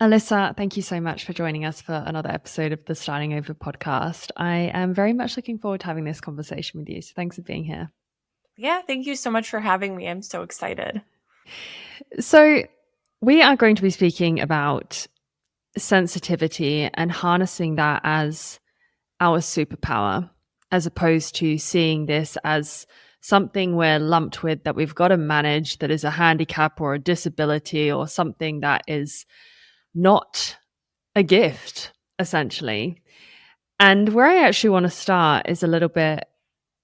Alissa, thank you so much for joining us for another episode of the Starting Over podcast. I am very much looking forward to having this conversation with you. So thanks for being here. Yeah, thank you so much for having me. I'm so excited. So, we are going to be speaking about sensitivity and harnessing that as our superpower, as opposed to seeing this as something we're lumped with that we've got to manage, that is a handicap or a disability or something that is not a gift, essentially. And where I actually want to start is a little bit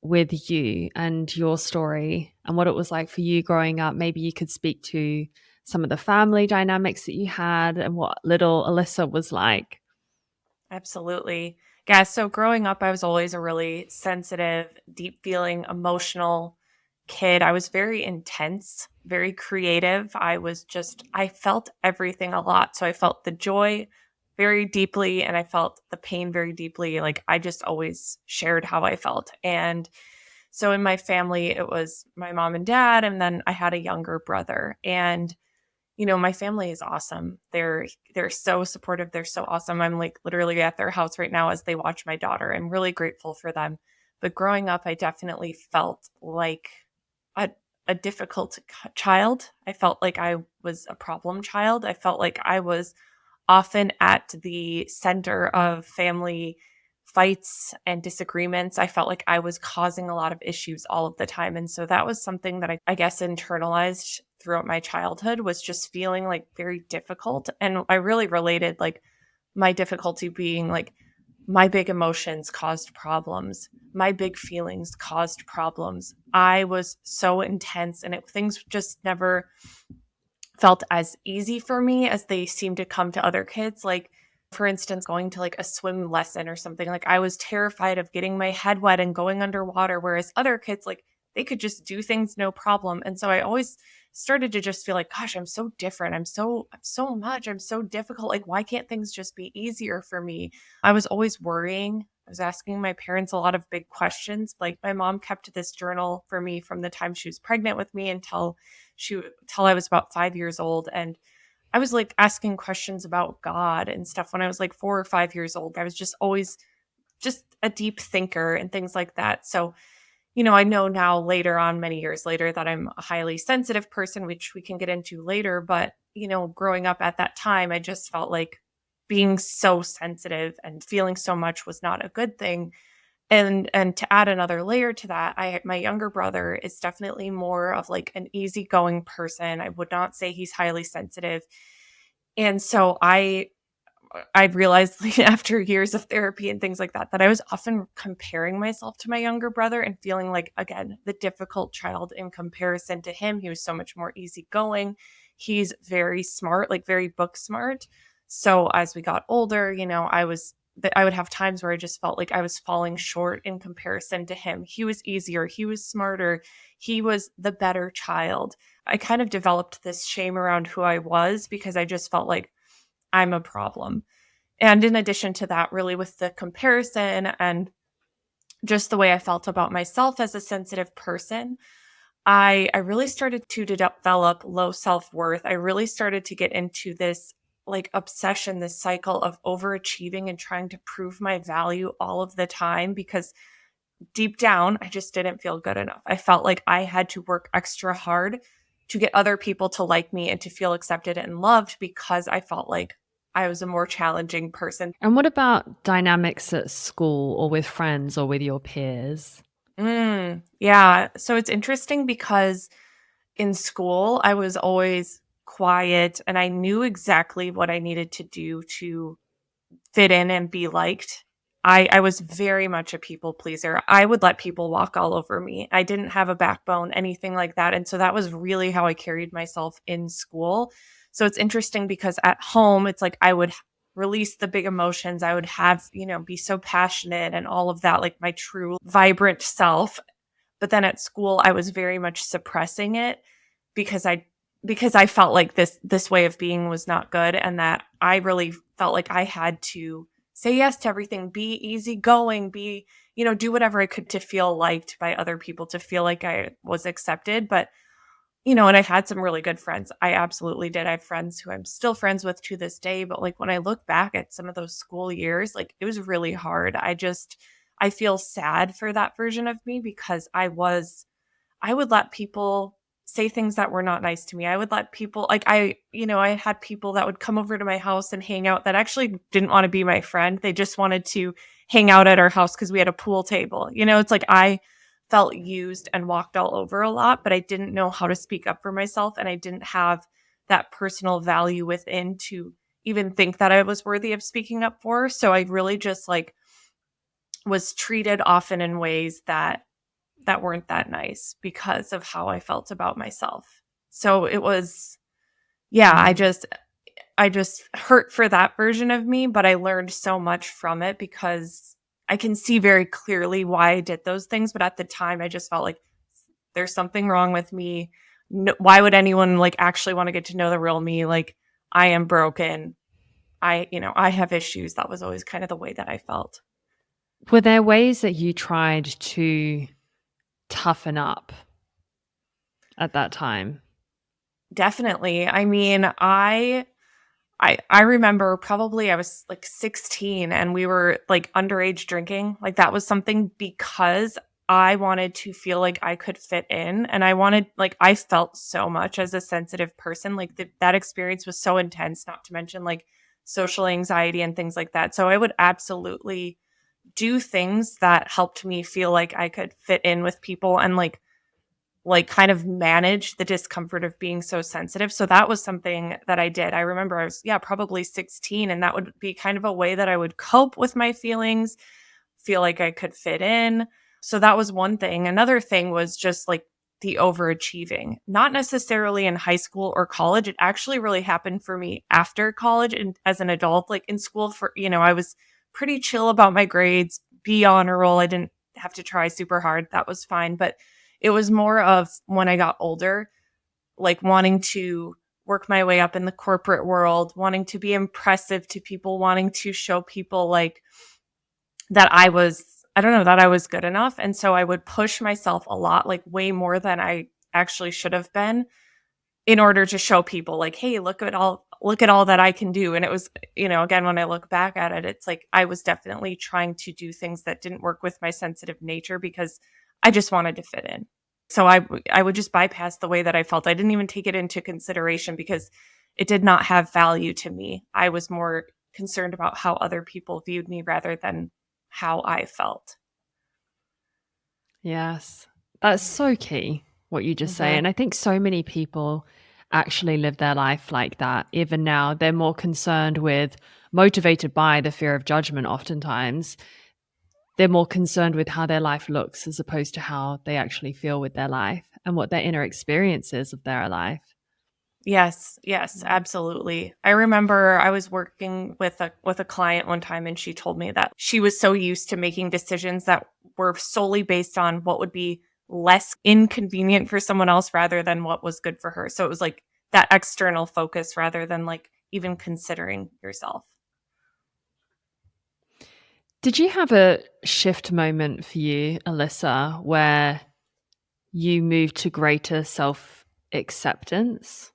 with you and your story and what it was like for you growing up. Maybe you could speak to some of the family dynamics that you had and what little Alissa was like. Absolutely. Yeah, so growing up, I was always a really sensitive, deep feeling, emotional kid. I was very intense, very creative. I felt everything a lot. So I felt the joy very deeply and I felt the pain very deeply. Like I just always shared how I felt. And so in my family, it was my mom and dad, and then I had a younger brother. And my family is awesome. They're so supportive. They're so awesome. I'm like literally at their house right now as they watch my daughter. I'm really grateful for them. But growing up, I definitely felt like a a difficult child. I felt like I was a problem child. I felt like I was often at the center of family fights and disagreements. I felt like I was causing a lot of issues all of the time. And so that was something that I guess internalized throughout my childhood, was just feeling like very difficult. And I really related like my difficulty being like my big emotions caused problems. My big feelings caused problems. I was so intense and things just never felt as easy for me as they seem to come to other kids. Like, for instance, going to like a swim lesson or something, like I was terrified of getting my head wet and going underwater, whereas other kids, like, they could just do things no problem. And so I always started to just feel like, gosh, I'm so different. I'm so difficult. Like, why can't things just be easier for me? I was always worrying. I was asking my parents a lot of big questions. Like, my mom kept this journal for me from the time she was pregnant with me till I was about 5 years old. And I was like asking questions about God and stuff when I was like 4 or 5 years old. I was just always just a deep thinker and things like that. So, I know now later on, many years later, that I'm a highly sensitive person, which we can get into later. But, growing up at that time, I just felt like being so sensitive and feeling so much was not a good thing. And to add another layer to that, my younger brother is definitely more of like an easygoing person. I would not say he's highly sensitive. And so I realized like, after years of therapy and things like that, that I was often comparing myself to my younger brother and feeling like, again, the difficult child in comparison to him. He was so much more easygoing. He's very smart, like very book smart. So as we got older, I would have times where I just felt like I was falling short in comparison to him. He was easier, he was smarter, he was the better child. I kind of developed this shame around who I was because I just felt like I'm a problem. And in addition to that, really with the comparison and just the way I felt about myself as a sensitive person, I really started to develop low self-worth. I really started to get into this like obsession, this cycle of overachieving and trying to prove my value all of the time because deep down, I just didn't feel good enough. I felt like I had to work extra hard to get other people to like me and to feel accepted and loved because I felt like I was a more challenging person. And what about dynamics at school or with friends or with your peers? Yeah. So it's interesting because in school, I was always quiet and I knew exactly what I needed to do to fit in and be liked. I was very much a people pleaser. I would let people walk all over me. I didn't have a backbone, anything like that. And so that was really how I carried myself in school. So it's interesting because at home, it's like I would release the big emotions. I would be so passionate and all of that, like my true vibrant self. But then at school, I was very much suppressing it because I felt like this way of being was not good, and that I really felt like I had to say yes to everything, be easygoing, do whatever I could to feel liked by other people, to feel like I was accepted. But and I had some really good friends. I absolutely did. I have friends who I'm still friends with to this day. But like when I look back at some of those school years, like it was really hard. I feel sad for that version of me because I would let people say things that were not nice to me. I would let people I had people that would come over to my house and hang out that actually didn't want to be my friend. They just wanted to hang out at our house because we had a pool table. It's like I felt used and walked all over a lot, but I didn't know how to speak up for myself and I didn't have that personal value within to even think that I was worthy of speaking up for. So I really just like was treated often in ways that weren't that nice because of how I felt about myself. So it was, yeah, Mm. I just hurt for that version of me, but I learned so much from it because I can see very clearly why I did those things. But at the time, I just felt like there's something wrong with me. No, why would anyone like actually want to get to know the real me? Like I am broken. I have issues. That was always kind of the way that I felt. Were there ways that you tried to toughen up at that time? Definitely. I mean, I remember probably I was like 16 and we were like underage drinking. Like that was something because I wanted to feel like I could fit in and I felt so much as a sensitive person. Like that experience was so intense, not to mention like social anxiety and things like that. So I would absolutely do things that helped me feel like I could fit in with people and like kind of manage the discomfort of being so sensitive. So that was something that I did. I remember I was, yeah, probably 16. And that would be kind of a way that I would cope with my feelings, feel like I could fit in. So that was one thing. Another thing was just like the overachieving, not necessarily in high school or college. It actually really happened for me after college and as an adult, like in school I was pretty chill about my grades, be honor roll. I didn't have to try super hard. That was fine. But it was more of when I got older, like wanting to work my way up in the corporate world, wanting to be impressive to people, wanting to show people like that I don't know, that I was good enough. And so I would push myself a lot, like way more than I actually should have been in order to show people like, hey, look at all that I can do. And it was, again, when I look back at it, it's like I was definitely trying to do things that didn't work with my sensitive nature because I just wanted to fit in. So I would just bypass the way that I felt. I didn't even take it into consideration because it did not have value to me. I was more concerned about how other people viewed me rather than how I felt. Yes. That's so key, what you just say. Hmm. And I think so many people actually live their life like that. Even now, they're more concerned with, motivated by the fear of judgment, oftentimes. They're more concerned with how their life looks as opposed to how they actually feel with their life and what their inner experience is of their life. Yes, yes, Mm. absolutely. I remember I was working with a client one time and she told me that she was so used to making decisions that were solely based on what would be less inconvenient for someone else rather than what was good for her. So it was like that external focus rather than like even considering yourself. Did you have a shift moment for you, Alissa, where you moved to greater self acceptance?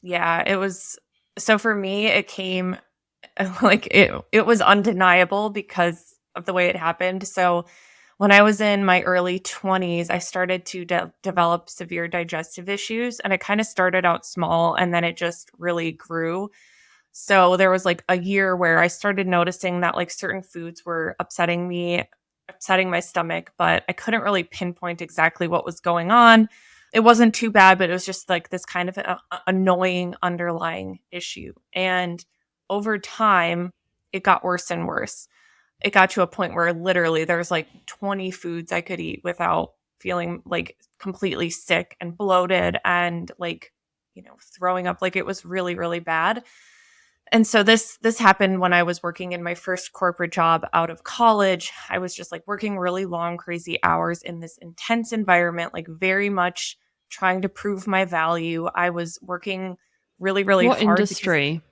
Yeah, it was so for me it came like it was undeniable because of the way it happened. So when I was in my early 20s, I started to develop severe digestive issues and it kind of started out small and then it just really grew. So there was like a year where I started noticing that like certain foods were upsetting me, upsetting my stomach, but I couldn't really pinpoint exactly what was going on. It wasn't too bad, but it was just like this kind of annoying underlying issue. And over time, it got worse and worse. It got to a point where literally there's like 20 foods I could eat without feeling like completely sick and bloated and like, throwing up. Like it was really, really bad. And so this happened when I was working in my first corporate job out of college. I was just like working really long crazy hours in this intense environment, like very much trying to prove my value. I was working really really What hard because industry?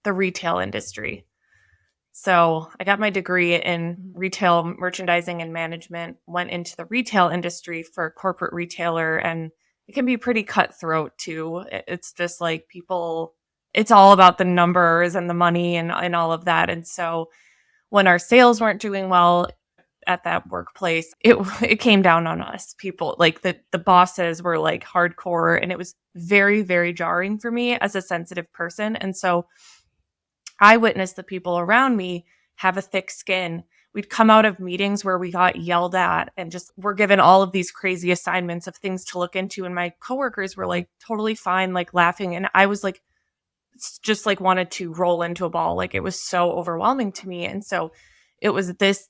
the retail industry. So, I got my degree in Mm. retail merchandising and management, went into the retail industry for a corporate retailer and it can be pretty cutthroat too. It's just like people, it's all about the numbers and the money and all of that. And so when our sales weren't doing well at that workplace, it came down on us. People like the bosses were like hardcore, and it was very, very jarring for me as a sensitive person. And so I witnessed the people around me have a thick skin. We'd come out of meetings where we got yelled at and just were given all of these crazy assignments of things to look into. And my coworkers were like totally fine, like laughing. And I was like, just like wanted to roll into a ball. Like it was so overwhelming to me. And so it was this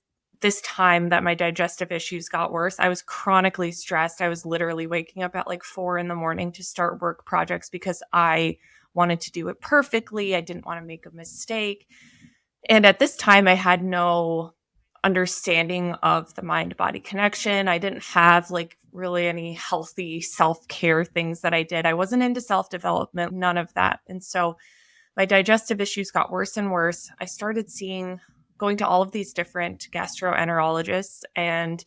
time that my digestive issues got worse. I was chronically stressed. I was literally waking up at like 4 a.m. to start work projects because I wanted to do it perfectly. I didn't want to make a mistake. And at this time, I had no understanding of the mind body connection. I didn't have like really any healthy self care things that I did. I wasn't into self development, none of that. And so my digestive issues got worse and worse. I started going to all of these different gastroenterologists, and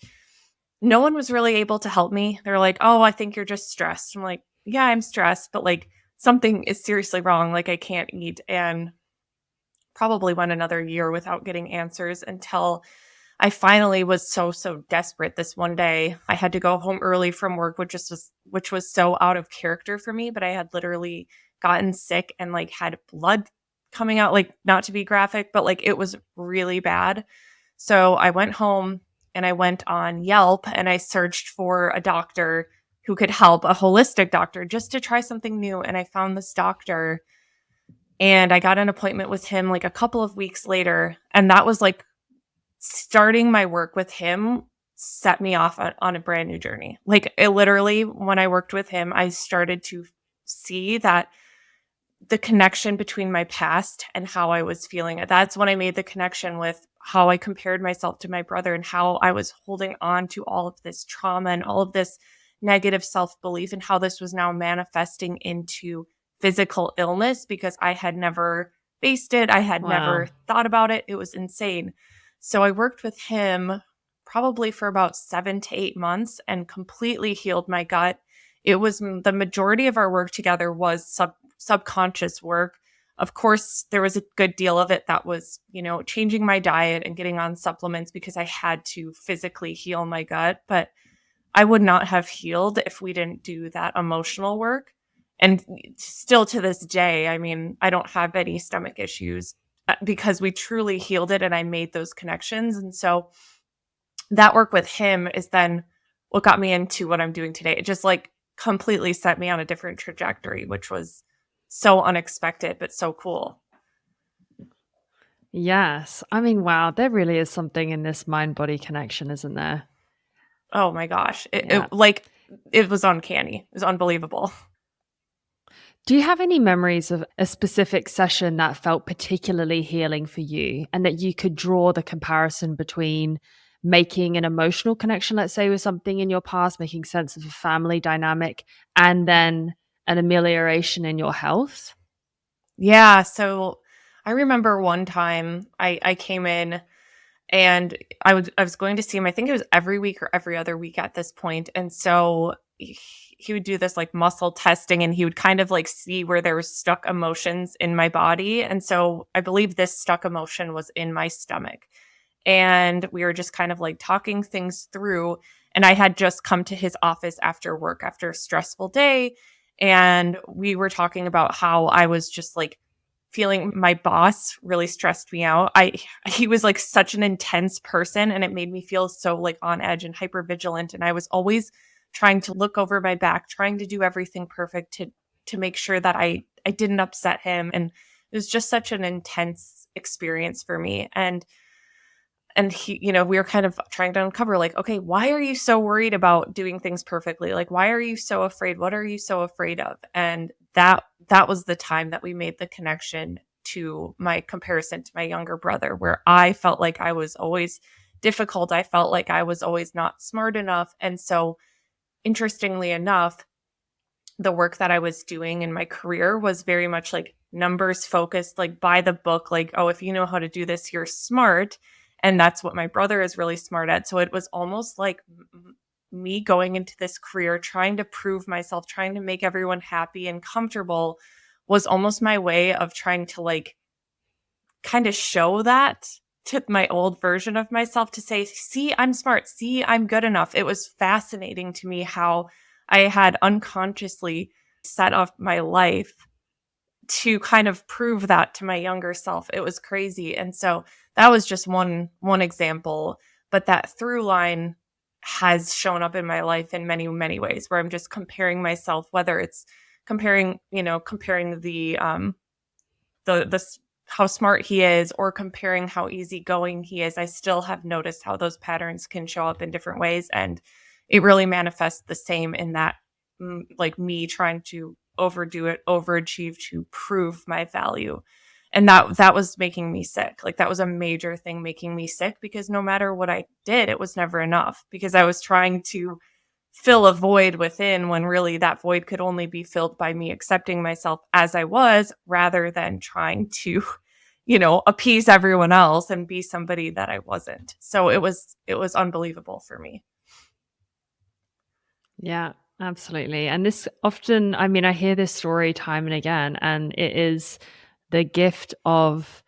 no one was really able to help me. They're like, "Oh, I think you're just stressed." I'm like, "Yeah, I'm stressed, but like something is seriously wrong. Like I can't eat." And probably went another year without getting answers until I finally was so desperate. This one day, I had to go home early from work, which was so out of character for me, but I had literally gotten sick and like had blood coming out, like not to be graphic, but like it was really bad. So I went home and I went on Yelp and I searched for a doctor who could help, a holistic doctor, just to try something new. And I found this doctor and I got an appointment with him like a couple of weeks later. And that was like starting my work with him set me off on a brand new journey. Like it literally, when I worked with him, I started to see that the connection between my past and how I was feeling. That's when I made the connection with how I compared myself to my brother and how I was holding on to all of this trauma and all of this negative self-belief and how this was now manifesting into physical illness because I had never faced it. I had Wow. never thought about it. It was insane. So I worked with him probably for about 7 to 8 months and completely healed my gut. It was the majority of our work together was subconscious work. Of course, there was a good deal of it that was, changing my diet and getting on supplements because I had to physically heal my gut. But I would not have healed if we didn't do that emotional work. And still to this day, I mean, I don't have any stomach issues because we truly healed it and I made those connections. And so that work with him is then what got me into what I'm doing today. It just like completely set me on a different trajectory, which was so unexpected, but so cool. Yes. I mean, wow, there really is something in this mind body connection, isn't there? Oh my gosh. Yeah. It was uncanny. It was unbelievable. Do you have any memories of a specific session that felt particularly healing for you and that you could draw the comparison between making an emotional connection, let's say, with something in your past, making sense of a family dynamic, and then an amelioration in your health? Yeah. So I remember one time I came in and I was going to see him. I think it was every week or every other week at this point. And so he would do this like muscle testing and he would kind of like see where there was stuck emotions in my body. And so I believe this stuck emotion was in my stomach. And we were just kind of like talking things through. And I had just come to his office after work after a stressful day. And we were talking about how I was just like feeling my boss really stressed me out. He was like such an intense person and it made me feel so like on edge and hyper vigilant. And I was always trying to look over my back, trying to do everything perfect to make sure that I didn't upset him. And it was just such an intense experience for me. And he, we were kind of trying to uncover like, okay, why are you so worried about doing things perfectly? Like, why are you so afraid? What are you so afraid of? And that was the time that we made the connection to my comparison to my younger brother, where I felt like I was always difficult. I felt like I was always not smart enough. And so interestingly enough, the work that I was doing in my career was very much like numbers focused, like by the book, like, oh, if you know how to do this, you're smart. And that's what my brother is really smart at. So it was almost like me going into this career, trying to prove myself, trying to make everyone happy and comfortable was almost my way of trying to like kind of show that to my old version of myself to say, see, I'm smart. See, I'm good enough. It was fascinating to me how I had unconsciously set up my life to kind of prove that to my younger self. It was crazy. And so that was just one example, but that through line has shown up in my life in many, many ways where I'm just comparing myself, whether it's comparing the how smart he is or comparing how easygoing he is. I still have noticed how those patterns can show up in different ways, and it really manifests the same in that like me trying to overdo it, overachieve to prove my value. And that was making me sick. Like that was a major thing making me sick because no matter what I did, it was never enough because I was trying to fill a void within when really that void could only be filled by me accepting myself as I was rather than trying to, appease everyone else and be somebody that I wasn't. So it was unbelievable for me. Yeah, absolutely. And this often, I mean, I hear this story time and again, and it is the gift of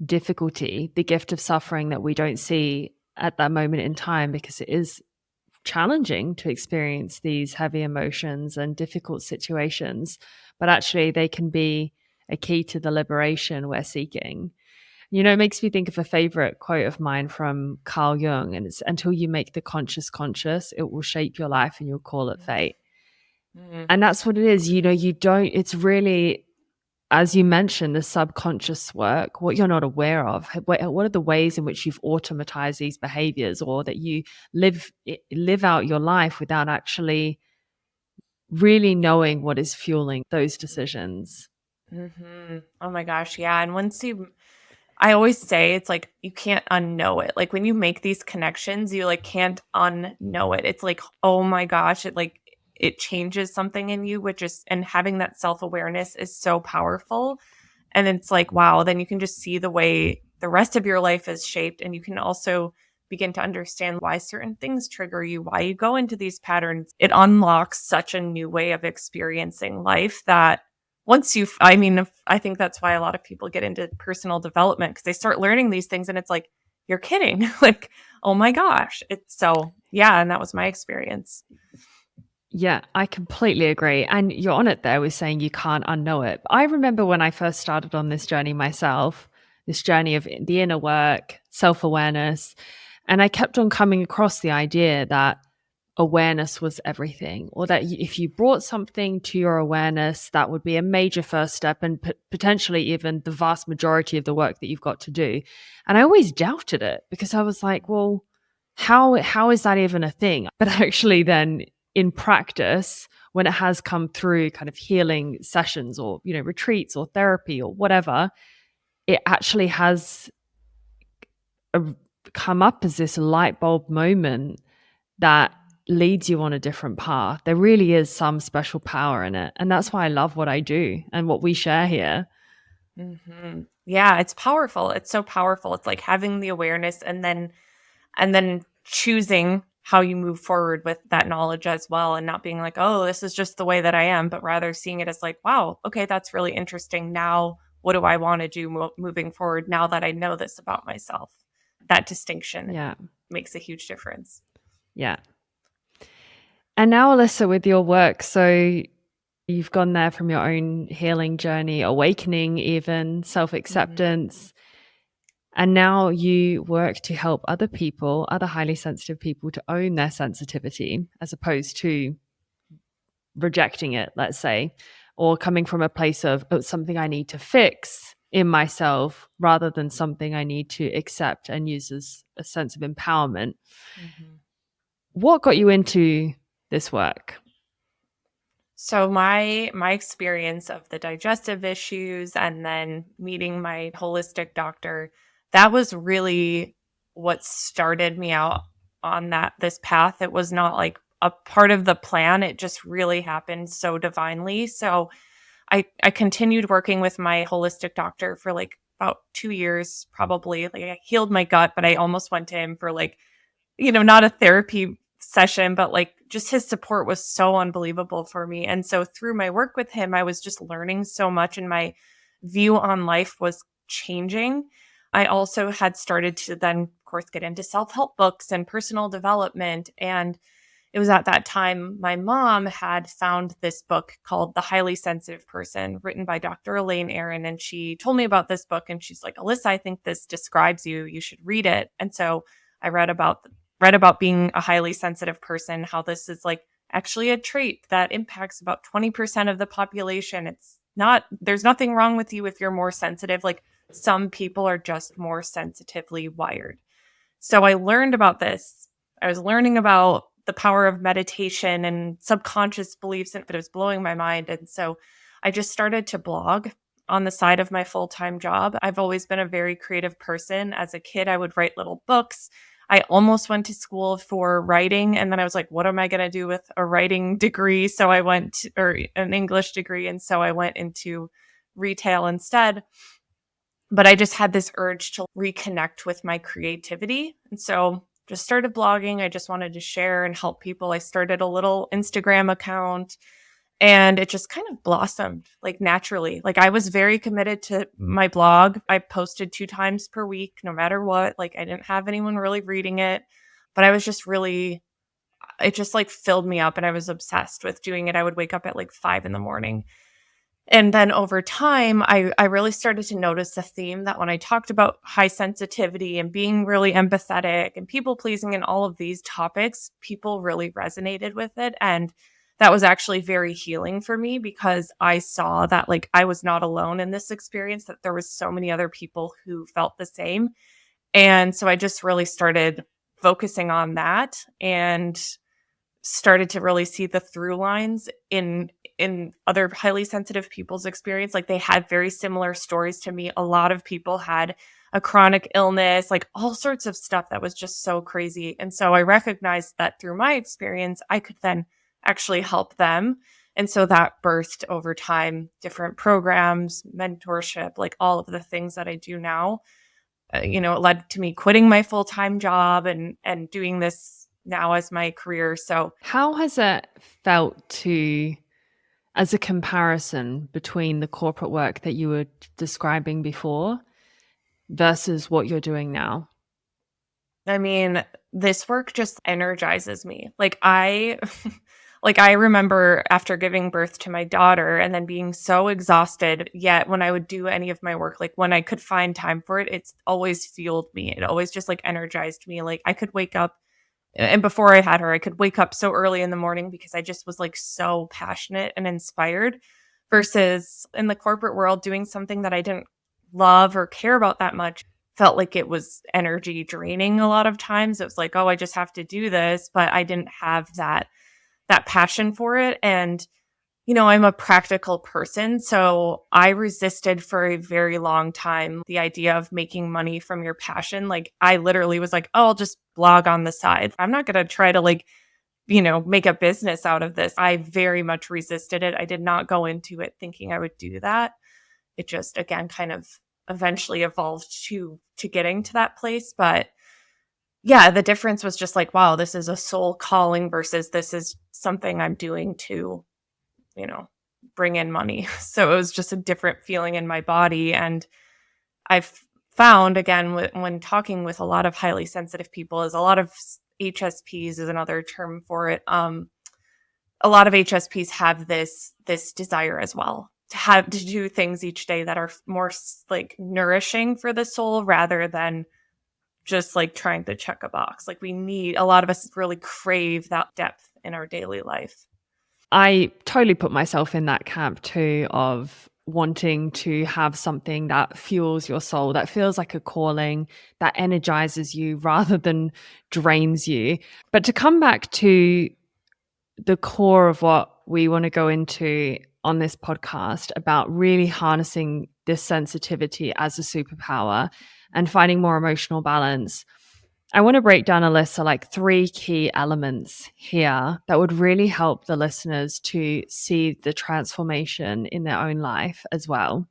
difficulty, the gift of suffering that we don't see at that moment in time because it is challenging to experience these heavy emotions and difficult situations. But actually, they can be a key to the liberation we're seeking. It makes me think of a favorite quote of mine from Carl Jung, and it's until you make the conscious conscious, it will shape your life and you'll call it fate. Mm-hmm. And that's what it is. You don't, it's really, as you mentioned, the subconscious work, what you're not aware of. What are the ways in which you've automatized these behaviors or that you live out your life without actually really knowing what is fueling those decisions? Mm-hmm. Oh my gosh, yeah. And I always say it's like you can't unknow it. Like when you make these connections, you like can't unknow it. It's like, oh my gosh, it changes something in you, which is and having that self-awareness is so powerful. And it's like, wow, then you can just see the way the rest of your life is shaped. And you can also begin to understand why certain things trigger you, why you go into these patterns. It unlocks such a new way of experiencing life that I think that's why a lot of people get into personal development because they start learning these things and it's like, you're kidding. Like, oh my gosh. It's so, yeah. And that was my experience. Yeah, I completely agree. And you're on it there with saying you can't unknow it. I remember when I first started on this journey myself, this journey of the inner work, self awareness, and I kept on coming across the idea that awareness was everything, or that if you brought something to your awareness, that would be a major first step and potentially even the vast majority of the work that you've got to do. And I always doubted it because I was like, well, how is that even a thing? But actually, then in practice, when it has come through kind of healing sessions or retreats or therapy or whatever, it actually has a, come up as this light bulb moment that leads you on a different path. There really is some special power in it. And that's why I love what I do and what we share here. Yeah, it's powerful. It's so powerful. It's like having the awareness and then choosing how you move forward with that knowledge as well and not being like, oh, this is just the way that I am, but rather seeing it as like, wow, okay, that's really interesting. Now, what do I want to do moving forward now that I know this about myself? That distinction Yeah. makes a huge difference. Yeah. And now, Alissa, with your work, so you've gone there from your own healing journey, awakening, even self Mhm. acceptance. And now you work to help other people, other highly sensitive people, to own their sensitivity as opposed to rejecting it, let's say, or coming from a place of, oh, it's something I need to fix in myself rather than something I need to accept and use as a sense of empowerment. Mhm. What got you into this work? So my experience of the digestive issues and then meeting my holistic doctor, that was really what started me out on this path. It was not like a part of the plan. It just really happened so divinely. So I continued working with my holistic doctor for like about 2 years, probably. Like I healed my gut, but I almost went to him for like, not a therapy session, but like just his support was so unbelievable for me. And so through my work with him, I was just learning so much and my view on life was changing. I also had started to then, of course, get into self help books and personal development. And it was at that time my mom had found this book called The Highly Sensitive Person, written by Dr. Elaine Aron. And she told me about this book and she's like, Alissa, I think this describes you. You should read it. And so I read about being a highly sensitive person, how this is like actually a trait that impacts about 20% of the population. It's not, there's nothing wrong with you if you're more sensitive. Like some people are just more sensitively wired. So I learned about this. I was learning about the power of meditation and subconscious beliefs, and it was blowing my mind. And so I just started to blog on the side of my full time job. I've always been a very creative person. As a kid, I would write little books. I almost went to school for writing. And then I was like, what am I going to do with a writing degree? So I went, or an English degree. And so I went into retail instead. But I just had this urge to reconnect with my creativity. And so just started blogging. I just wanted to share and help people. I started a little Instagram account and it just kind of blossomed like naturally. Like I was very committed to my blog. I posted 2 times per week, no matter what. Like I didn't have anyone really reading it, but I was just really, it just like filled me up and I was obsessed with doing it. I would wake up at like 5 in the morning. And then over time, I really started to notice a theme that when I talked about high sensitivity and being really empathetic and people pleasing and all of these topics, people really resonated with it. And that was actually very healing for me because I saw that like I was not alone in this experience, that there was so many other people who felt the same. And so I just really started focusing on that and started to really see the through lines in other highly sensitive people's experience. Like they had very similar stories to me. A lot of people had a chronic illness, like all sorts of stuff that was just so crazy. And so I recognized that through my experience, I could then actually help them. And so that birthed over time different programs, mentorship, like all of the things that I do now. It led to me quitting my full-time job and doing this now as my career. So How has it felt to, as a comparison between the corporate work that you were describing before versus what you're doing now? I mean, this work just energizes me. Like I like I remember after giving birth to my daughter and then being so exhausted, yet when I would do any of my work, like when I could find time for it, it's always fueled me. It always just like energized me. Like I could wake up and before I had her, I could wake up so early in the morning because I just was like so passionate and inspired versus in the corporate world doing something that I didn't love or care about that much felt like it was energy draining a lot of times. It was like, oh, I just have to do this, but I didn't have that passion for it. And I'm a practical person, so I resisted for a very long time the idea of making money from your passion. Like I literally was like, "Oh, I'll just blog on the side. I'm not going to try to make a business out of this." I very much resisted it. I did not go into it thinking I would do that. It just again kind of eventually evolved to getting to that place, but yeah, the difference was just like, wow, this is a soul calling versus this is something I'm doing to you know, bring in money. So it was just a different feeling in my body. And I've found, again, when talking with a lot of highly sensitive people, is a lot of HSPs is another term for it. A lot of HSPs have this desire as well to do things each day that are more like nourishing for the soul rather than just like trying to check a box. Like a lot of us really crave that depth in our daily life. I totally put myself in that camp too of wanting to have something that fuels your soul, that feels like a calling, that energizes you rather than drains you. But to come back to the core of what we want to go into on this podcast about really harnessing this sensitivity as a superpower and finding more emotional balance, I want to break down, Alissa, like 3 key elements here that would really help the listeners to see the transformation in their own life as well.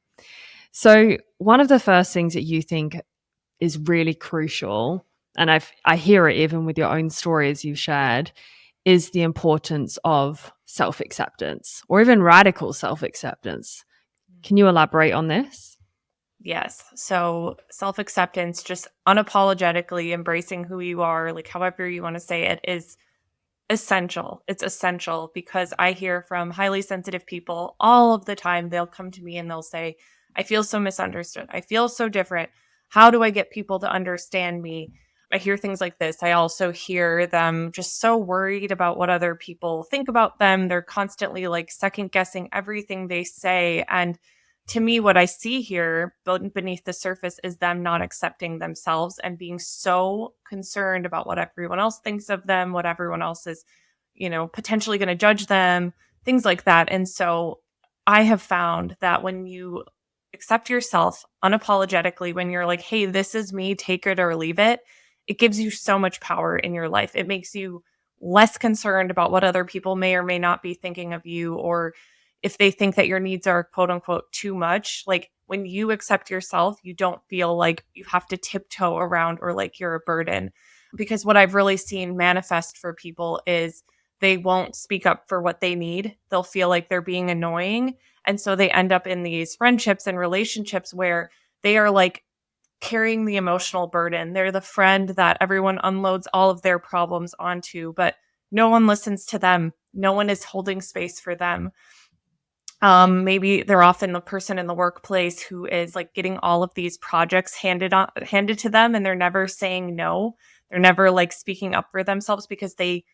So, one of the first things that you think is really crucial and I hear it even with your own stories you've shared, is the importance of self-acceptance or even radical self-acceptance. Can you elaborate on this? Yes. So self acceptance, just unapologetically embracing who you are, like however you want to say it, is essential. It's essential because I hear from highly sensitive people all of the time. They'll come to me and they'll say, I feel so misunderstood. I feel so different. How do I get people to understand me? I hear things like this. I also hear them just so worried about what other people think about them. They're constantly like second guessing everything they say. And to me, what I see here beneath the surface is them not accepting themselves and being so concerned about what everyone else thinks of them, what everyone else is, potentially going to judge them, things like that. And so I have found that when you accept yourself unapologetically, when you're like, hey, this is me, take it or leave it, it gives you so much power in your life. It makes you less concerned about what other people may or may not be thinking of you, or if they think that your needs are quote unquote too much. Like when you accept yourself, you don't feel like you have to tiptoe around or like you're a burden. Because what I've really seen manifest for people is they won't speak up for what they need. They'll feel like they're being annoying. And so they end up in these friendships and relationships where they are like carrying the emotional burden. They're the friend that everyone unloads all of their problems onto, but no one listens to them. No one is holding space for them. Maybe they're often the person in the workplace who is like getting all of these projects handed to them, and they're never saying no. They're never like speaking up for themselves because they,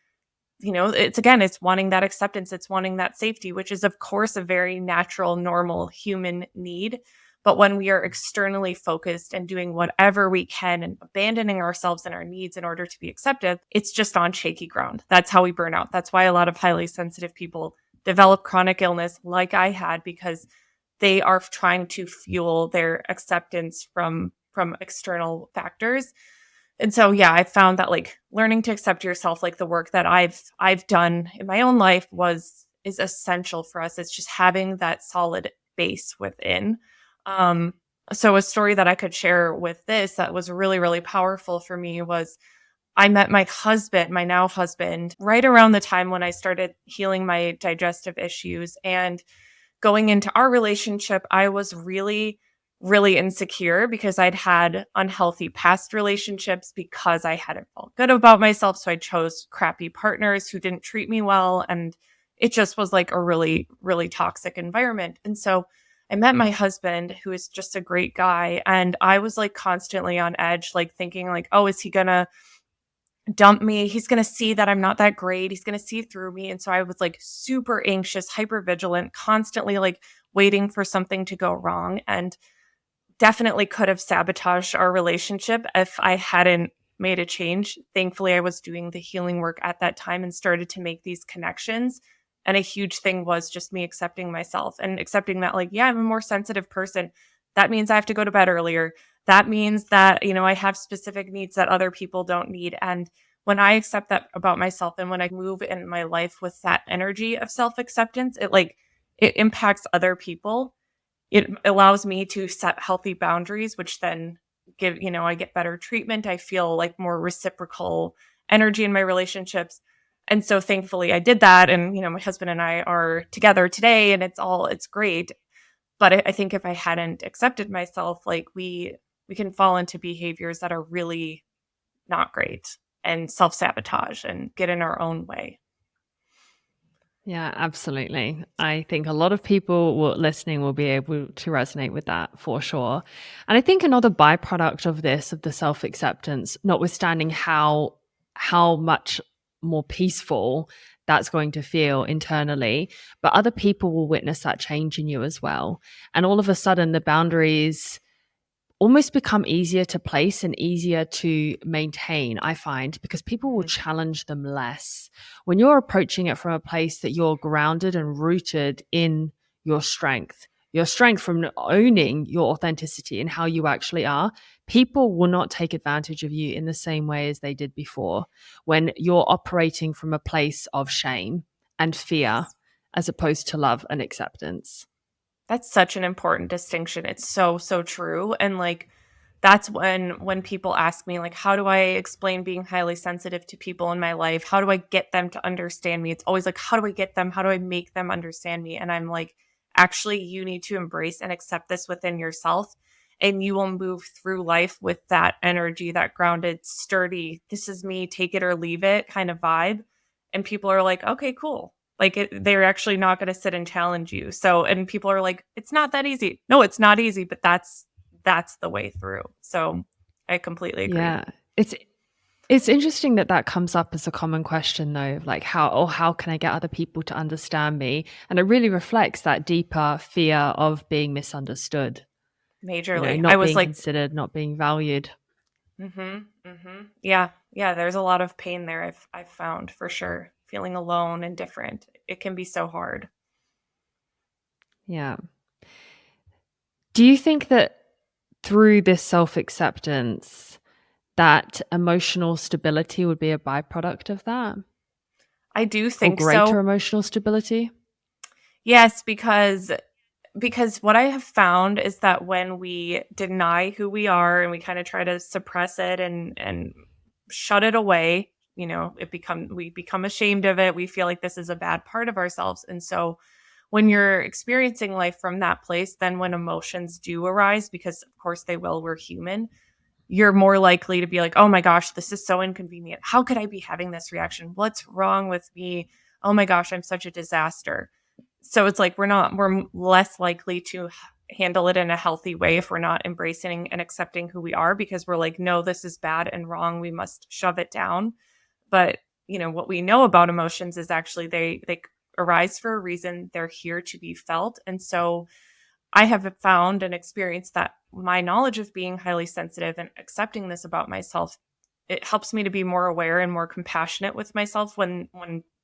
it's wanting that acceptance, it's wanting that safety, which is of course a very natural, normal human need. But when we are externally focused and doing whatever we can and abandoning ourselves and our needs in order to be accepted, it's just on shaky ground. That's how we burn out. That's why a lot of highly sensitive people develop chronic illness like I had, because they are trying to fuel their acceptance from external factors. And so yeah, I found that like learning to accept yourself, like the work that I've done in my own life is essential for us. It's just having that solid base within. Um so a story that I could share with this that was really, really powerful for me was I met my husband, my now husband, right around the time when I started healing my digestive issues. And going into our relationship, I was really, really insecure because I'd had unhealthy past relationships because I hadn't felt good about myself. So I chose crappy partners who didn't treat me well. And it just was like a really, really toxic environment. And so I met my husband, who is just a great guy. And I was like constantly on edge, like thinking like, oh, is he gonna dump me? He's going to see that I'm not that great. He's going to see through me. And so I was like super anxious, hyper vigilant, constantly like waiting for something to go wrong, and definitely could have sabotaged our relationship if I hadn't made a change. Thankfully, I was doing the healing work at that time and started to make these connections. And a huge thing was just me accepting myself and accepting that, like, yeah, I'm a more sensitive person. That means I have to go to bed earlier. That means that, I have specific needs that other people don't need. And when I accept that about myself and when I move in my life with that energy of self acceptance, it impacts other people. It allows me to set healthy boundaries, which then I get better treatment. I feel like more reciprocal energy in my relationships. And so thankfully I did that. And, my husband and I are together today, and it's great. But I think if I hadn't accepted myself, like we can fall into behaviors that are really not great and self-sabotage and get in our own way. Yeah, absolutely. I think a lot of people listening will be able to resonate with that for sure. And I think another byproduct of this, of the self acceptance, notwithstanding how much more peaceful that's going to feel internally, but other people will witness that change in you as well. And all of a sudden, the boundaries almost become easier to place and easier to maintain, I find, because people will Mhm. challenge them less. When you're approaching it from a place that you're grounded and rooted in your strength from owning your authenticity and how you actually are, people will not take advantage of you in the same way as they did before. When you're operating from a place of shame and fear, Yes. as opposed to love and acceptance. That's such an important distinction. It's so, so true. And like that's when people ask me, like, how do I explain being highly sensitive to people in my life? How do I get them to understand me? It's always like, how do I get them? How do I make them understand me? And I'm like, actually, you need to embrace and accept this within yourself, and you will move through life with that energy, that grounded, sturdy, this is me, take it or leave it kind of vibe. And people are like, okay, cool. Like they're actually not going to sit and challenge you. So, and people are like, it's not that easy. No, it's not easy, but that's the way through. So I completely agree. Yeah. It's interesting that that comes up as a common question though, like how can I get other people to understand me? And it really reflects that deeper fear of being misunderstood, Majorly. I not was being like, considered, not being valued. yeah, yeah. There's a lot of pain there. I've found for sure. Feeling alone and different. It can be so hard. Yeah. Do you think that through this self-acceptance that emotional stability would be a byproduct of that, I do or think greater so. emotional stability? Yes, because what I have found is that when we deny who we are and we kind of try to suppress it and shut it away, we become ashamed of it. We feel like this is a bad part of ourselves. And so when you're experiencing life from that place, then when emotions do arise, because of course they will, we're human, you're more likely to be like, oh my gosh, this is so inconvenient. How could I be having this reaction? What's wrong with me? Oh my gosh, I'm such a disaster. So it's like we're less likely to handle it in a healthy way if we're not embracing and accepting who we are, because we're like, no, this is bad and wrong. We must shove it down. But what we know about emotions is actually they arise for a reason. They're here to be felt. And so I have found and experienced that my knowledge of being highly sensitive and accepting this about myself, it helps me to be more aware and more compassionate with myself when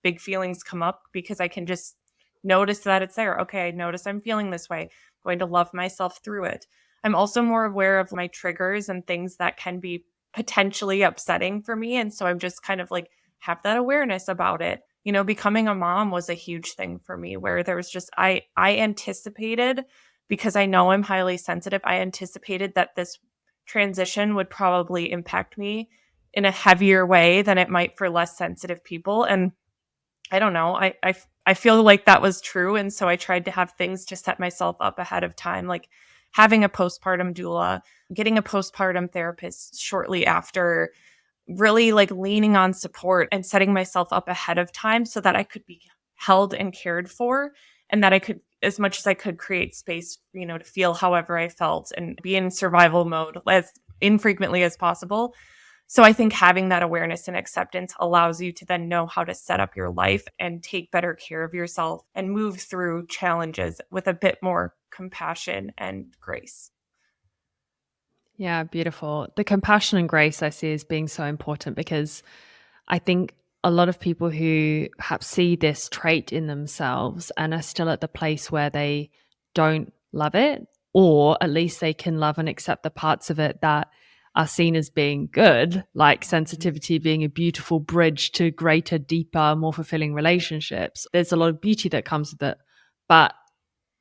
big feelings come up, because I can just notice that it's there. Okay, I notice I'm feeling this way. I'm going to love myself through it. I'm also more aware of my triggers and things that can be potentially upsetting for me, and so I'm just kind of like have that awareness about it. Becoming a mom was a huge thing for me, where there was just I anticipated, because I know I'm highly sensitive, I anticipated that this transition would probably impact me in a heavier way than it might for less sensitive people. And I don't know, I feel like that was true. And so I tried to have things to set myself up ahead of time, like having a postpartum doula, getting a postpartum therapist shortly after, really like leaning on support and setting myself up ahead of time so that I could be held and cared for, and that I could, as much as I could, create space, to feel however I felt and be in survival mode as infrequently as possible. So I think having that awareness and acceptance allows you to then know how to set up your life and take better care of yourself and move through challenges with a bit more compassion and grace. Yeah, beautiful. The compassion and grace I see as being so important because I think a lot of people who perhaps see this trait in themselves and are still at the place where they don't love it, or at least they can love and accept the parts of it that are seen as being good, like sensitivity being a beautiful bridge to greater, deeper, more fulfilling relationships. There's a lot of beauty that comes with it. But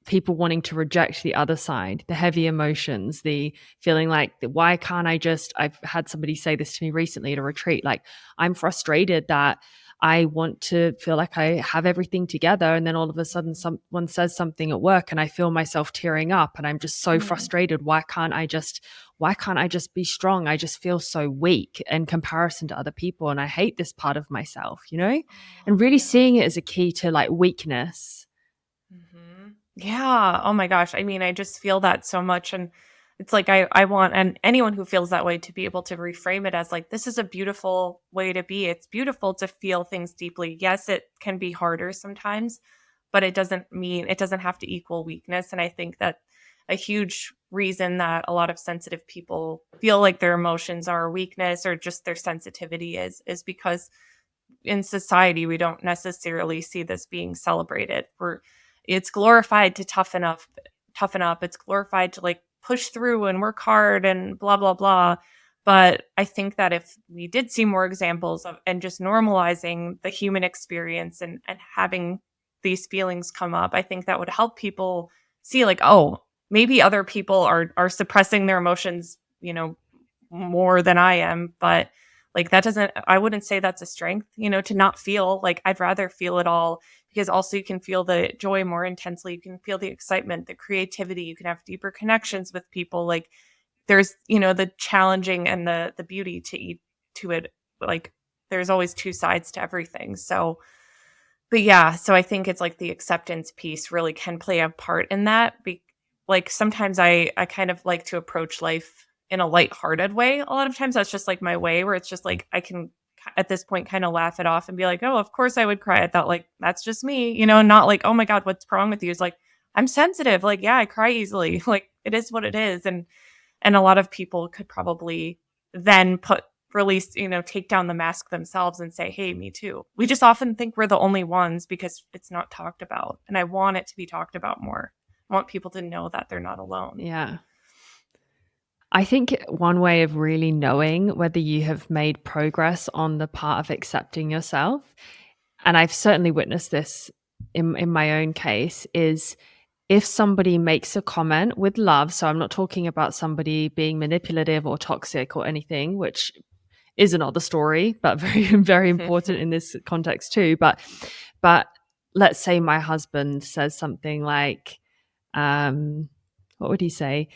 people wanting to reject the other side, the heavy emotions, the feeling like, why can't I just, I've had somebody say this to me recently at a retreat, like, I'm frustrated that I want to feel like I have everything together. And then all of a sudden someone says something at work and I feel myself tearing up and I'm just so Mm. frustrated. Why can't I just be strong? I just feel so weak in comparison to other people. And I hate this part of myself, Oh, and really yeah. seeing it as a key to like weakness. Yeah. Oh my gosh. I mean, I just feel that so much. And it's like I want, and anyone who feels that way, to be able to reframe it as like, this is a beautiful way to be. It's beautiful to feel things deeply. Yes, it can be harder sometimes, but it doesn't have to equal weakness. And I think that a huge reason that a lot of sensitive people feel like their emotions are a weakness or just their sensitivity is because in society we don't necessarily see this being celebrated. It's glorified to toughen up. It's glorified to like push through and work hard and blah blah blah. But I think that if we did see more examples of and just normalizing the human experience and having these feelings come up, I think that would help people see like, oh, maybe other people are suppressing their emotions more than I am. But like that doesn't, I wouldn't say that's a strength, to not feel. Like I'd rather feel it all, because also you can feel the joy more intensely. You can feel the excitement, the creativity. You can have deeper connections with people. Like there's, the challenging and the beauty to it. Like there's always two sides to everything. So, but yeah, so I think it's like the acceptance piece really can play a part in that. Like sometimes I kind of like to approach life in a lighthearted way. A lot of times that's just like my way, where it's just like I can at this point kind of laugh it off and be like, oh, of course I would cry at that. Like that's just me, not like, oh my God, what's wrong with you? It's like I'm sensitive. Like, yeah, I cry easily. Like it is what it is. And a lot of people could probably then release, take down the mask themselves and say, hey, me too. We just often think we're the only ones because it's not talked about. And I want it to be talked about more. I want people to know that they're not alone. Yeah. I think one way of really knowing whether you have made progress on the part of accepting yourself, and I've certainly witnessed this in my own case, is if somebody makes a comment with love. So I'm not talking about somebody being manipulative or toxic or anything, which is another story, but very, very important in this context too. But let's say my husband says something like, what would he say?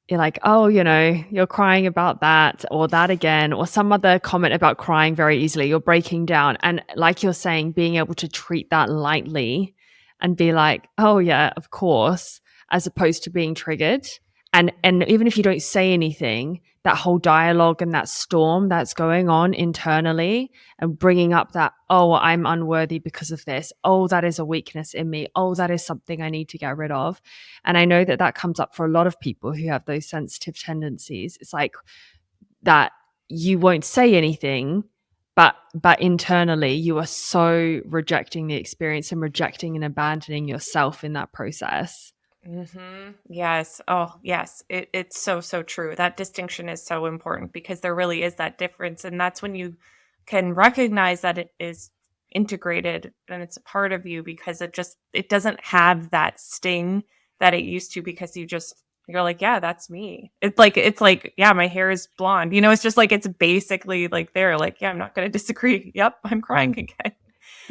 You're like, oh, you're crying about that or that again, or some other comment about crying very easily. You're breaking down. And like you're saying, being able to treat that lightly and be like, oh, yeah, of course, as opposed to being triggered. And even if you don't say anything, that whole dialogue and that storm that's going on internally and bringing up that, oh, I'm unworthy because of this. Oh, that is a weakness in me. Oh, that is something I need to get rid of. And I know that that comes up for a lot of people who have those sensitive tendencies. It's like that you won't say anything, but internally you are so rejecting the experience and rejecting and abandoning yourself in that process. Yes. Oh, yes. It's so, so true. That distinction is so important because there really is that difference. And that's when you can recognize that it is integrated and it's a part of you, because it doesn't have that sting that it used to, because you're like, yeah, that's me. It's like, yeah, my hair is blonde. It's just like, it's basically like there, like, yeah, I'm not going to disagree. Yep. I'm crying again.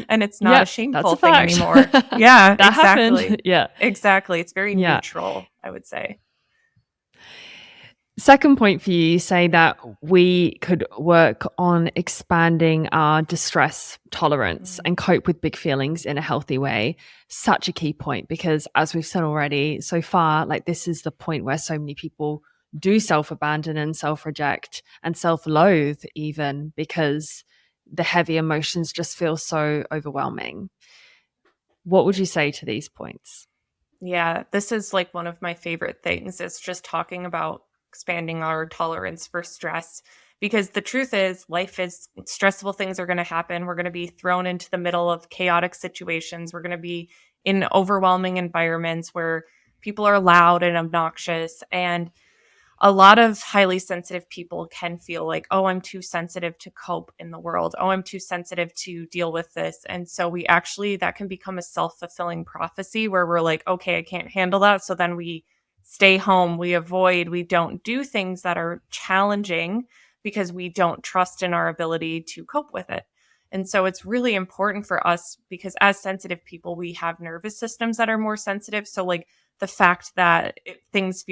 And it's not a Yep, that's a shameful thing fact. anymore. Yeah, That happened. exactly. Yeah. Exactly. It's very Yeah. neutral, I would say. Second point for you, say that we could work on expanding our distress tolerance Mm. and cope with big feelings in a healthy way. Such a key point, because as we've said already so far, like this is the point where so many people do self-abandon and self-reject and self-loathe, even because the heavy emotions just feel so overwhelming. What would you say to these points? Yeah, this is like one of my favorite things. It's just talking about expanding our tolerance for stress, because the truth is life is stressful, things are going to happen. We're going to be thrown into the middle of chaotic situations. We're going to be in overwhelming environments where people are loud and obnoxious, and a lot of highly sensitive people can feel like, oh, I'm too sensitive to cope in the world. Oh, I'm too sensitive to deal with this. And so that can become a self fulfilling prophecy where we're like, okay, I can't handle that. So then we stay home, we avoid, we don't do things that are challenging because we don't trust in our ability to cope with it. And so it's really important for us, because as sensitive people, we have nervous systems that are more sensitive. So, like, the fact that things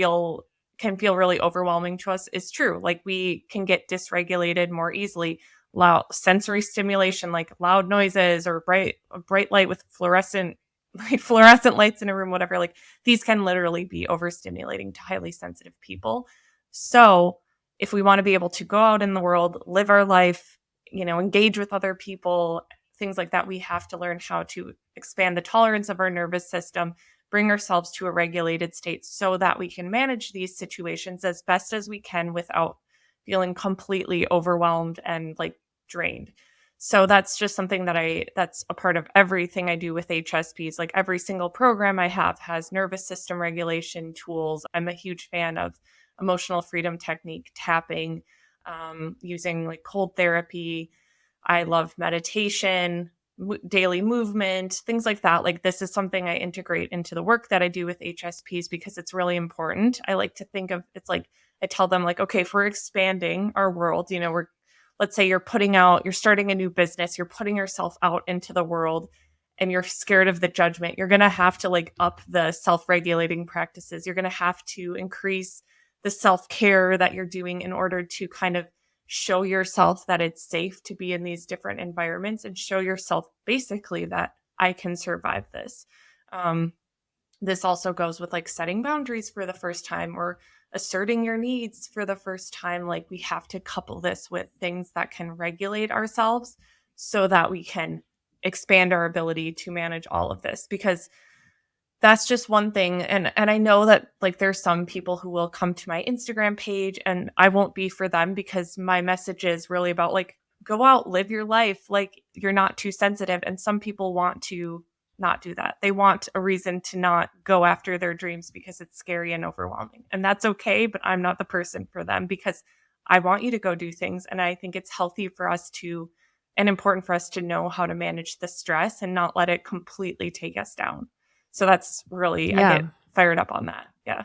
can feel really overwhelming to us is true. Like we can get dysregulated more easily. Loud sensory stimulation, like loud noises or bright light with fluorescent lights in a room, whatever. Like these can literally be overstimulating to highly sensitive people. So if we want to be able to go out in the world, live our life, engage with other people, things like that, we have to learn how to expand the tolerance of our nervous system, bring ourselves to a regulated state so that we can manage these situations as best as we can without feeling completely overwhelmed and like drained. So that's just something that's a part of everything I do with HSPs. Like every single program I have has nervous system regulation tools. I'm a huge fan of emotional freedom technique, tapping, using like cold therapy. I love meditation. daily movement, things like that. Like this is something I integrate into the work that I do with HSPs because it's really important. I like to think of it's like I tell them like, okay, if we're expanding our world, we're let's say you're starting a new business, you're putting yourself out into the world and you're scared of the judgment. You're going to have to like up the self-regulating practices. You're going to have to increase the self-care that you're doing in order to kind of show yourself that it's safe to be in these different environments and show yourself basically that I can survive this. Um, this also goes with like setting boundaries for the first time or asserting your needs for the first time. Like we have to couple this with things that can regulate ourselves so that we can expand our ability to manage all of this because that's just one thing. And I know that like there's some people who will come to my Instagram page and I won't be for them because my message is really about like go out, live your life, like you're not too sensitive. And some people want to not do that. They want a reason to not go after their dreams because it's scary and overwhelming. And that's okay, but I'm not the person for them because I want you to go do things and I think it's healthy for us to and important for us to know how to manage the stress and not let it completely take us down. So that's really, I get Yeah. fired up on that. Yeah.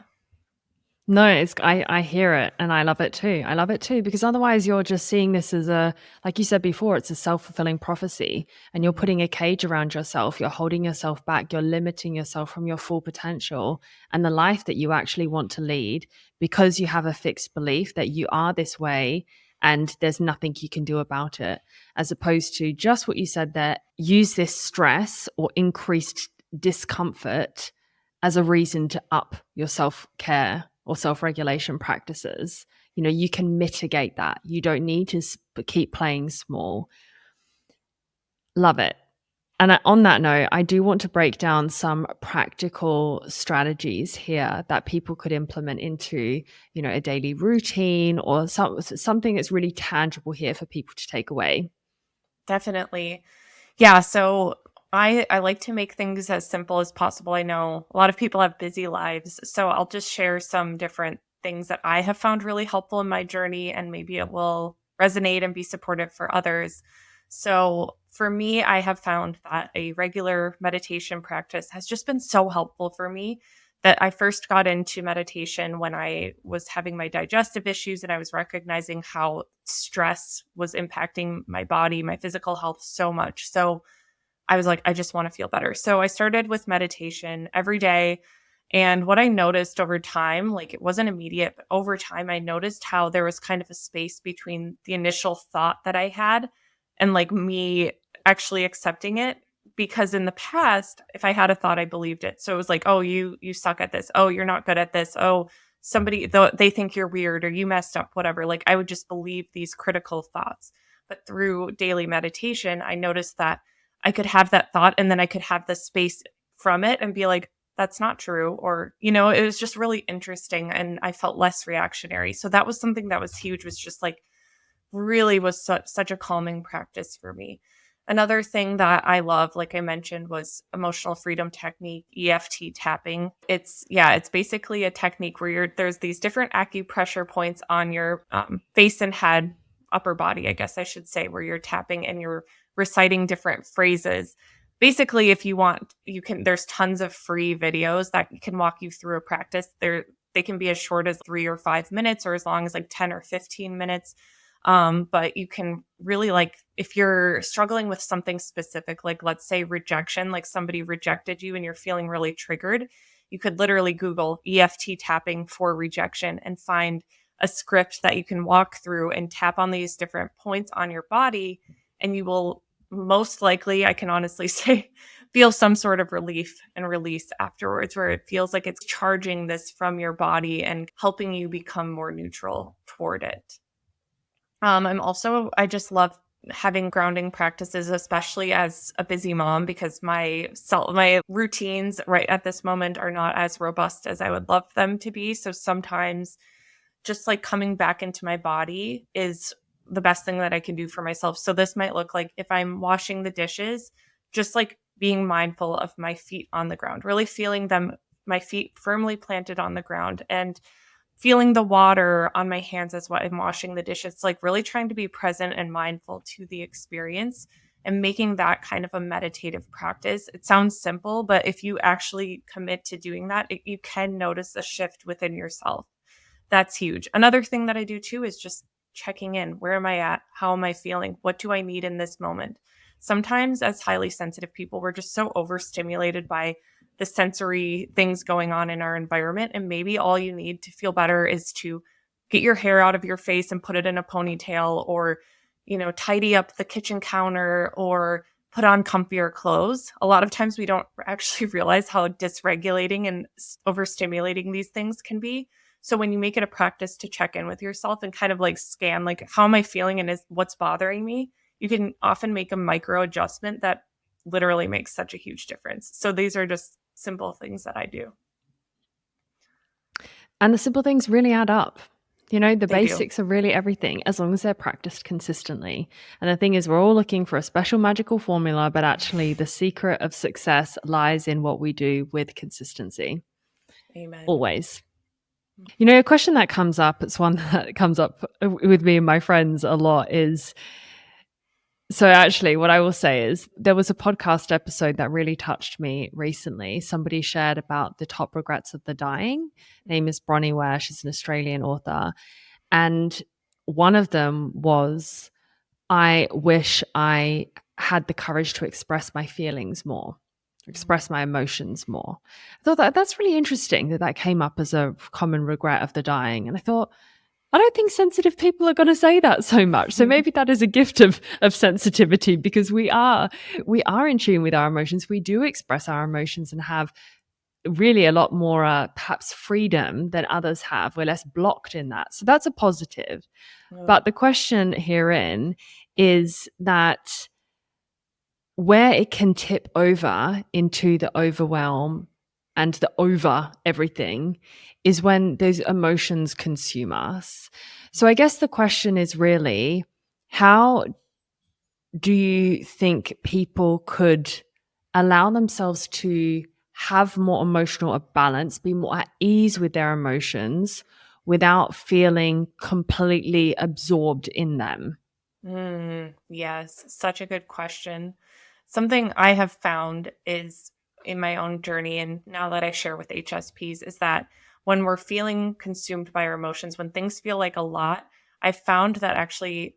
No, I hear it and I love it too. I love it too because otherwise you're just seeing this as a, like you said before, it's a self-fulfilling prophecy and you're Mhm. putting a cage around yourself. You're holding yourself back. You're limiting yourself from your full potential and the life that you actually want to lead because you have a fixed belief that you are this way and there's nothing you can do about it. As opposed to just what you said there, use this stress or increased discomfort as a reason to up your self-care or self-regulation practices. You can mitigate that. You don't need to keep playing small. Love it. And on that note, I do want to break down some practical strategies here that people could implement into, a daily routine or something that's really tangible here for people to take away. Definitely. Yeah. So I like to make things as simple as possible. I know a lot of people have busy lives. So I'll just share some different things that I have found really helpful in my journey and maybe it will resonate and be supportive for others. So for me, I have found that a regular meditation practice has just been so helpful for me that I first got into meditation when I was having my digestive issues and I was recognizing how stress was impacting my body, my physical health so much. So I was like, I just want to feel better. So I started with meditation every day. And what I noticed over time, like it wasn't immediate, but over time, I noticed how there was kind of a space between the initial thought that I had and like me actually accepting it. Because in the past, if I had a thought, I believed it. So it was like, oh, you suck at this. Oh, you're not good at this. Oh, they think you're weird or you messed up, whatever. Like I would just believe these critical thoughts. But through daily meditation, I noticed that I could have that thought and then I could have the space from it and be like, that's not true. Or, it was just really interesting and I felt less reactionary. So that was something that was huge, was just like really was such a calming practice for me. Another thing that I love, like I mentioned, was emotional freedom technique, EFT tapping. It's basically a technique where there's these different acupressure points on your face and head, upper body, I guess I should say, where you're tapping and you're reciting different phrases. Basically, if you want, there's tons of free videos that can walk you through a practice. They can be as short as 3 or 5 minutes or as long as like 10 or 15 minutes. But you can really like if you're struggling with something specific, like let's say rejection, like somebody rejected you and you're feeling really triggered, you could literally Google EFT tapping for rejection and find a script that you can walk through and tap on these different points on your body. And you will most likely, I can honestly say, feel some sort of relief and release afterwards, where it feels like it's charging this from your body and helping you become more neutral toward it. I just love having grounding practices, especially as a busy mom, because my routines right at this moment are not as robust as I would love them to be. So sometimes just like coming back into my body is the best thing that I can do for myself. So this might look like if I'm washing the dishes, just like being mindful of my feet on the ground, really feeling my feet firmly planted on the ground and feeling the water on my hands as I'm washing the dishes, like really trying to be present and mindful to the experience and making that kind of a meditative practice. It sounds simple, but if you actually commit to doing that, you can notice a shift within yourself. That's huge. Another thing that I do too is just checking in. Where am I at? How am I feeling? What do I need in this moment? Sometimes, as highly sensitive people, we're just so overstimulated by the sensory things going on in our environment. And maybe all you need to feel better is to get your hair out of your face and put it in a ponytail, or, tidy up the kitchen counter, or put on comfier clothes. A lot of times we don't actually realize how dysregulating and overstimulating these things can be. So when you make it a practice to check in with yourself and kind of like scan, like, how am I feeling and is what's bothering me? You can often make a micro adjustment that literally makes such a huge difference. So these are just simple things that I do. And the simple things really add up. The They do. basics are really everything, as long as they're practiced consistently. And the thing is, we're all looking for a special magical formula, but actually the secret of success lies in what we do with consistency. Amen. Always. A question that comes up, it's one that comes up with me and my friends a lot, is, so actually what I will say is, there was a podcast episode that really touched me recently. Somebody shared about the top regrets of the dying. Name is Bronnie Ware. She's an Australian author. And one of them was, I wish I had the courage to express my feelings more, express my emotions more. I thought that's really interesting that came up as a common regret of the dying. And I thought, I don't think sensitive people are going to say that so much. So maybe that is a gift of sensitivity, because we are in tune with our emotions. We do express our emotions and have really a lot more perhaps freedom than others have. We're less blocked in that. So that's a positive. But the question herein is that where it can tip over into the overwhelm and the over everything is when those emotions consume us. So I guess the question is really, how do you think people could allow themselves to have more emotional balance, be more at ease with their emotions without feeling completely absorbed in them? Yes, such a good question. Something I have found is in my own journey, and now that I share with HSPs, is that when we're feeling consumed by our emotions, when things feel like a lot, I found that actually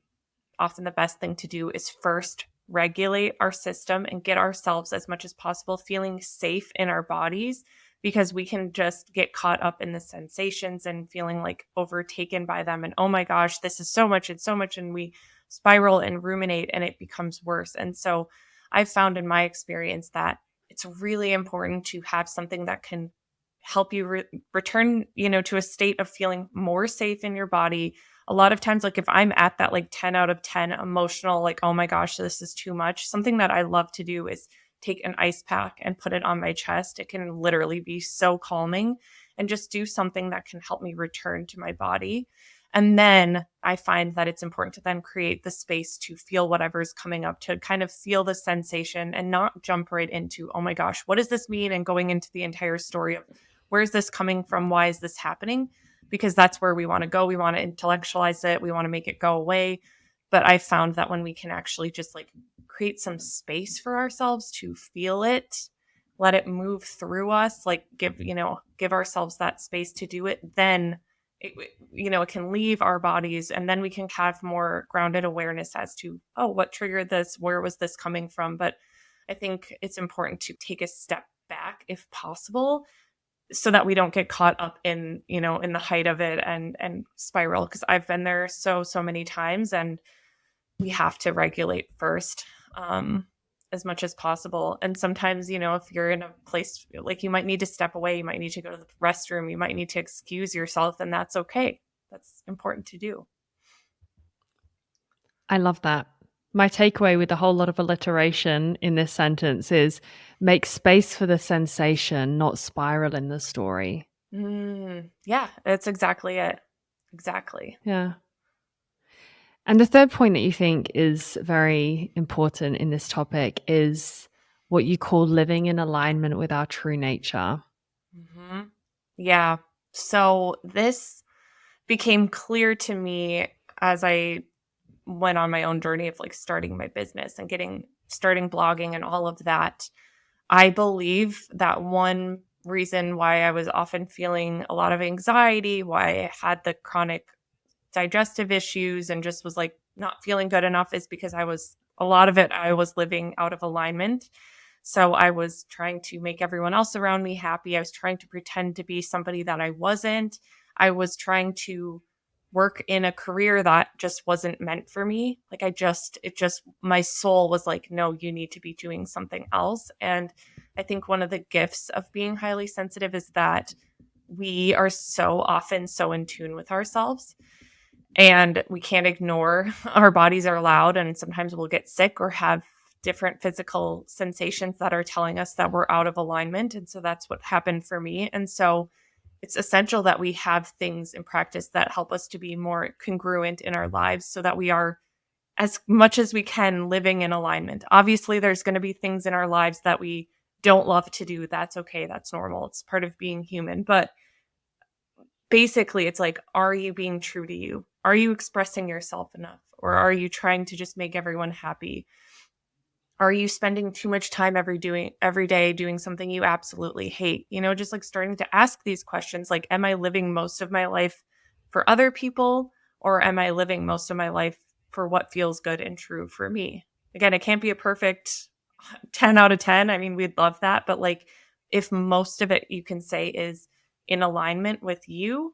often the best thing to do is first regulate our system and get ourselves as much as possible feeling safe in our bodies, because we can just get caught up in the sensations and feeling like overtaken by them, and oh my gosh, this is so much and so much, and we spiral and ruminate and it becomes worse. And so I've found in my experience that it's really important to have something that can help you return, to a state of feeling more safe in your body. A lot of times, like if I'm at that like 10 out of 10 emotional, like, oh my gosh, this is too much, something that I love to do is take an ice pack and put it on my chest. It can literally be so calming, and just do something that can help me return to my body. And then I find that it's important to then create the space to feel whatever's coming up, to kind of feel the sensation and not jump right into, oh my gosh, what does this mean? And going into the entire story of, where's this coming from? Why is this happening? Because that's where we want to go. We want to intellectualize it. We want to make it go away. But I found that when we can actually just like create some space for ourselves to feel it, let it move through us, like give ourselves that space to do it, then it can leave our bodies, and then we can have more grounded awareness as to, oh, what triggered this? Where was this coming from? But I think it's important to take a step back if possible, so that we don't get caught up in the height of it and spiral, because I've been there so many times, and we have to regulate first, as much as possible. And sometimes, if you're in a place like, you might need to step away, you might need to go to the restroom, you might need to excuse yourself, and that's okay. That's important to do. I love that. My takeaway with a whole lot of alliteration in this sentence is, make space for the sensation, not spiral in the story. Yeah, that's exactly it. Exactly. Yeah. And the third point that you think is very important in this topic is what you call living in alignment with our true nature. Yeah. So this became clear to me as I went on my own journey of like starting my business and starting blogging and all of that, I believe that one reason why I was often feeling a lot of anxiety, why I had the chronic digestive issues and just was like not feeling good enough, is because a lot of it, I was living out of alignment. So I was trying to make everyone else around me happy. I was trying to pretend to be somebody that I wasn't. I was trying to work in a career that just wasn't meant for me. Like my soul was like, no, you need to be doing something else. And I think one of the gifts of being highly sensitive is that we are so often so in tune with ourselves, and we can't ignore our bodies are loud, and sometimes we'll get sick or have different physical sensations that are telling us that we're out of alignment. And so that's what happened for me. And so it's essential that we have things in practice that help us to be more congruent in our lives so that we are, as much as we can, living in alignment. Obviously, there's going to be things in our lives that we don't love to do. That's okay. That's normal. It's part of being human. But basically, it's like, are you being true to you? Are you expressing yourself enough? Or are you trying to just make everyone happy? Are you spending too much time every day doing something you absolutely hate? Just like starting to ask these questions, like, am I living most of my life for other people, or am I living most of my life for what feels good and true for me? Again, it can't be a perfect 10 out of 10. I mean, we'd love that, but like, if most of it you can say is in alignment with you,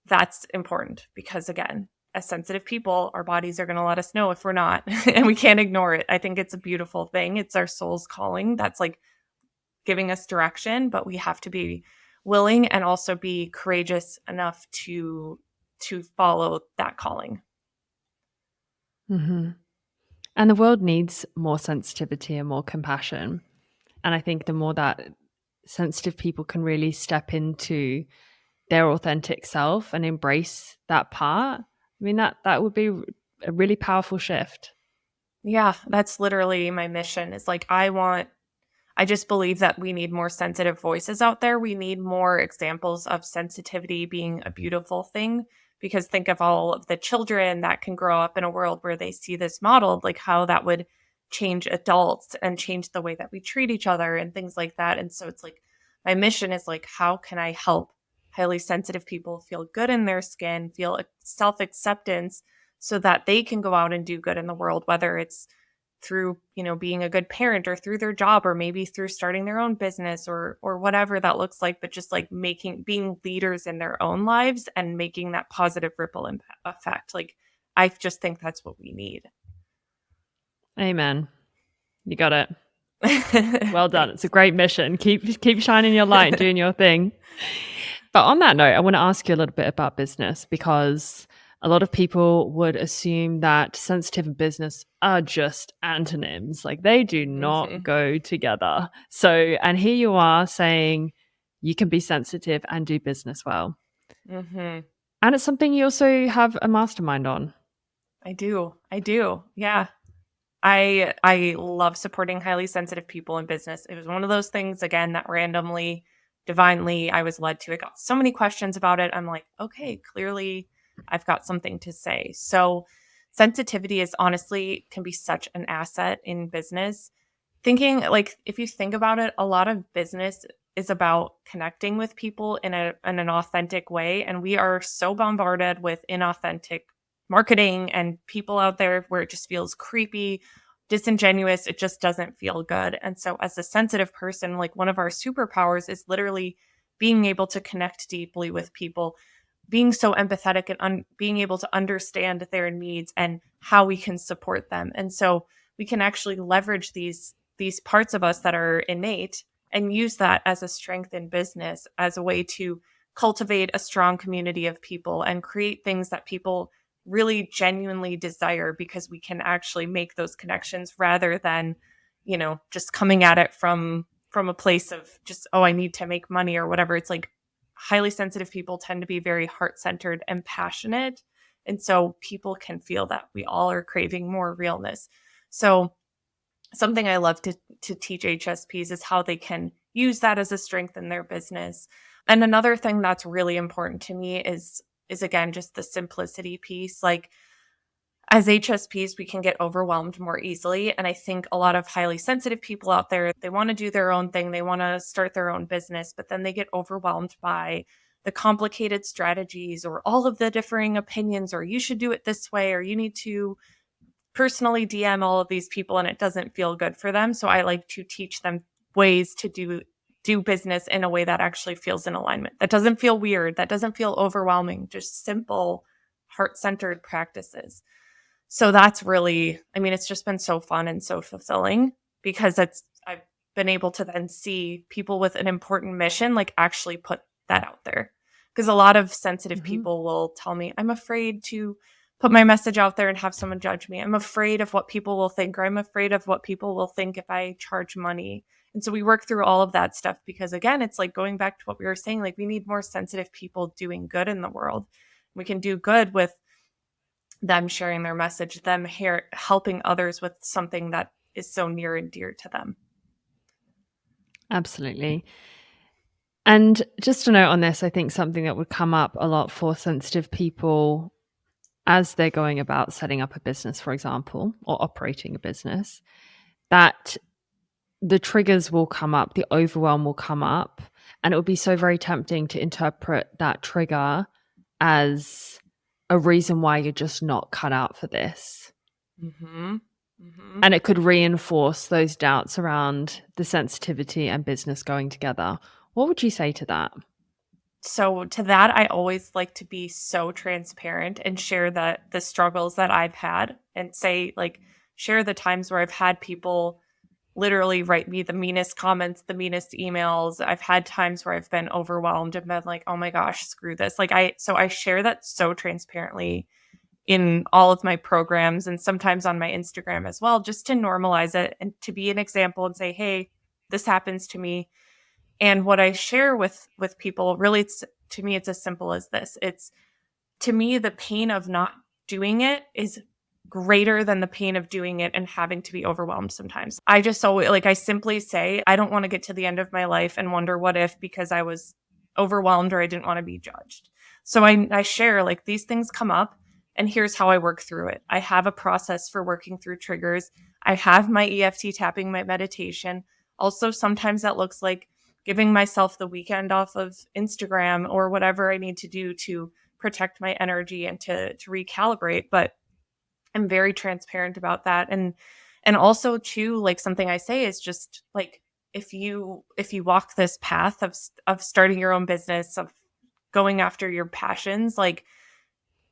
that's important, because again, as sensitive people, our bodies are going to let us know if we're not, and we can't ignore it. I think it's a beautiful thing. It's our soul's calling that's like giving us direction, but we have to be willing and also be courageous enough to follow that calling. Mm-hmm. And the world needs more sensitivity and more compassion. And I think the more that sensitive people can really step into their authentic self and embrace that part, I mean, that would be a really powerful shift. Yeah, that's literally my mission. Is like, I just believe that we need more sensitive voices out there. We need more examples of sensitivity being a beautiful thing, because think of all of the children that can grow up in a world where they see this modeled, like how that would change adults and change the way that we treat each other and things like that. And so it's like, my mission is like, how can I help highly sensitive people feel good in their skin, feel self-acceptance, so that they can go out and do good in the world, whether it's through, being a good parent, or through their job, or maybe through starting their own business, or whatever that looks like, but just like being leaders in their own lives and making that positive ripple effect. Like, I just think that's what we need. Amen. You got it. Well done. It's a Thanks. great mission. Keep shining your light and doing your thing. But on that note, I want to ask you a little bit about business, because a lot of people would assume that sensitive and business are just antonyms. Like, they do not Mhm. go together. So, and here you are saying you can be sensitive and do business well. Mhm. And it's something you also have a mastermind on. I do. I do. Yeah. I love supporting highly sensitive people in business. It was one of those things, again, that randomly, divinely, I was led to. I got so many questions about it. I'm like, okay, clearly I've got something to say. So sensitivity is honestly can be such an asset in business. Thinking, like, if you think about it, a lot of business is about connecting with people in an authentic way, and we are so bombarded with inauthentic marketing and people out there where it just feels creepy, disingenuous. It just doesn't feel good. And so, as a sensitive person, like, one of our superpowers is literally being able to connect deeply with people, being so empathetic, and being able to understand their needs and how we can support them. And so we can actually leverage these parts of us that are innate and use that as a strength in business, as a way to cultivate a strong community of people and create things that people really genuinely desire, because we can actually make those connections rather than, just coming at it from a place of just, oh, I need to make money or whatever. It's like, highly sensitive people tend to be very heart-centered and passionate, and so people can feel that we all are craving more realness. So something I love to teach HSPs is how they can use that as a strength in their business. And another thing that's really important to me is again just the simplicity piece. Like, as HSPs, we can get overwhelmed more easily. And I think a lot of highly sensitive people out there, they want to do their own thing. They want to start their own business, but then they get overwhelmed by the complicated strategies or all of the differing opinions, or you should do it this way, or you need to personally DM all of these people, and it doesn't feel good for them. So I like to teach them ways to do business in a way that actually feels in alignment. That doesn't feel weird, that doesn't feel overwhelming, just simple heart-centered practices. So that's really, I mean, it's just been so fun and so fulfilling because I've been able to then see people with an important mission like actually put that out there. Because a lot of sensitive Mm-hmm. people will tell me, I'm afraid to put my message out there and have someone judge me. I'm afraid of what people will think, or I'm afraid of what people will think if I charge money. And so we work through all of that stuff because, again, it's like going back to what we were saying, like we need more sensitive people doing good in the world. We can do good with them sharing their message, them helping others with something that is so near and dear to them. Absolutely. And just a note on this, I think something that would come up a lot for sensitive people as they're going about setting up a business, for example, or operating a business, that the triggers will come up, the overwhelm will come up, and it will be so very tempting to interpret that trigger as a reason why you're just not cut out for this. Mm-hmm. Mm-hmm. And it could reinforce those doubts around the sensitivity and business going together. What would you say to that? So to that, I always like to be so transparent and share the struggles that I've had and say, like, share the times where I've had people literally write me the meanest comments, the meanest emails. I've had times where I've been overwhelmed and been like, oh my gosh, screw this. So I share that so transparently in all of my programs and sometimes on my Instagram as well, just to normalize it and to be an example and say, hey, this happens to me. And what I share with people, really, it's to me, it's as simple as this. It's to me, the pain of not doing it is greater than the pain of doing it and having to be overwhelmed sometimes. I just always, like, I simply say, I don't want to get to the end of my life and wonder what if because I was overwhelmed or I didn't want to be judged. So I share, like, these things come up and here's how I work through it. I have a process for working through triggers. I have my EFT tapping, my meditation. Also, sometimes that looks like giving myself the weekend off of Instagram or whatever I need to do to protect my energy and to recalibrate. But I'm very transparent about that. And also too, like, something I say is just like, if you walk this path of starting your own business, of going after your passions, like,